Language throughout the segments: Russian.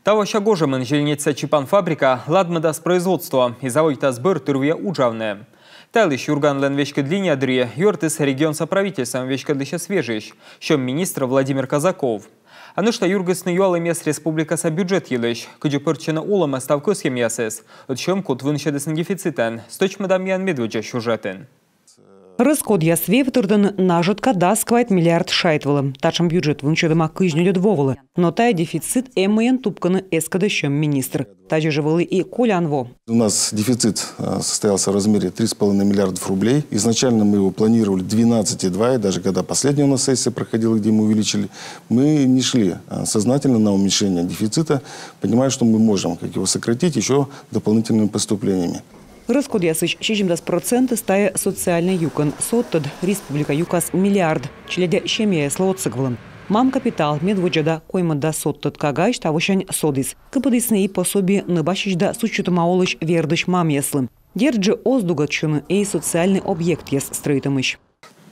Того щагожемен жильница Чипан фабрика ладмада с производства и заводит сбор тырвия уджавная. Тайлыш юрганлен вещка длиня дрия, юртыс регион соправительством вещка длища свежищ, чем министр Владимир Казаков. А ну что юргасны юалы мест республика со бюджет елыш, куди пырчена улама ставкус емясес, от чем кут вынщедесен дефицитен, сточма Дамьян Медведя сюжетен. Расход ясвев турдан нажитка дасквает миллиард шайтвала. Тачем бюджет вынчедама кыжню ледвовала. Но тая дефицит эммаян тупканы эскадащем министр. Тажи живалы и колянво. У нас дефицит состоялся в размере 3,5 миллиардов рублей. Изначально мы его планировали 12,2. И даже когда последняя у нас сессия проходила, где мы увеличили, мы не шли сознательно на уменьшение дефицита, понимая, что мы можем как его сократить еще дополнительными поступлениями. Расход ясыч 60% стая социальный юкон. Соттад республика юкас миллиард. Челядя щемия слоцыгвалан. Мам капитал медводжада коймада соттад кагайш тавошань содис. Кападисны и пособие набащичда с учетом аолыч вердыш мам яслым. Держи оздугатчуны и социальный объект яс строитымыш.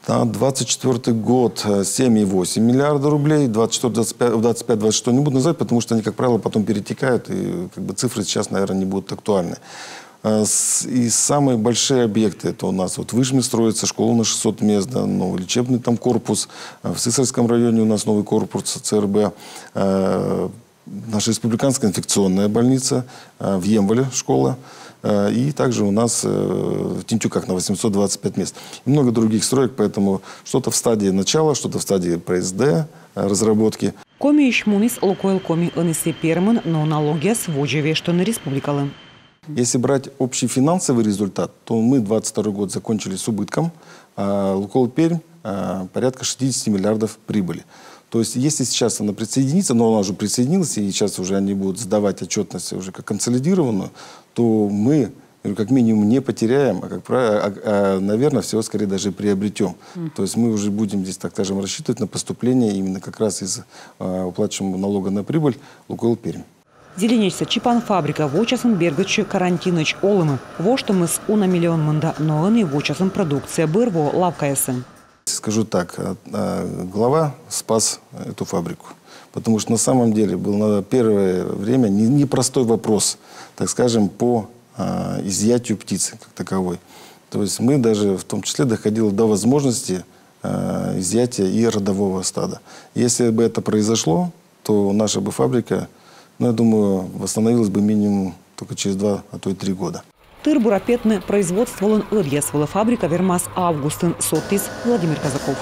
На 24 год 7,8 миллиарда рублей, 25-26 не буду называть, потому что они, как правило, потом перетекают, и цифры сейчас, наверное, не будут актуальны. И самые большие объекты, это у нас вот в Выжме строится школа на 600 мест, да, новый лечебный там корпус, в Сысольском районе у нас новый корпус ЦРБ, наша республиканская инфекционная больница, в Емволе школа, и также у нас в Тинтюках на 825 мест. И много других строек, поэтому что-то в стадии начала, что-то в стадии ПСД, разработки. Коми ишмунис лукойл коми анесе перман, но налогия сводже что на республикалы. Если брать общий финансовый результат, то мы 22 год закончили с убытком, а Лукойл Пермь порядка 60 миллиардов прибыли. То есть, если сейчас она присоединится, но она уже присоединилась, и сейчас уже они будут сдавать отчетность уже как консолидированную, то мы, как минимум, не потеряем, а, как правило, наверное, всего скорее даже приобретем. То есть, мы уже будем здесь, так скажем, рассчитывать на поступление именно как раз из уплачиваемого налога на прибыль Лукойл Пермь. Зеленечься Чипан фабрика вочасом бергачи карантиныч олымы. Воштамыс уна миллион манда, но они вочасом продукция бырво лавкаясын. Скажу так, глава спас эту фабрику. Потому что на самом деле был на первое время непростой вопрос, так скажем, по изъятию птицы как таковой. То есть мы даже в том числе доходило до возможности изъятия и родового стада. Если бы это произошло, то наша бы фабрика, я думаю, восстановилась бы минимум только через 2, а то и 3 года. Тырбурапетны производствовал фабрика Вермас Августин Сотис Владимир Казаков.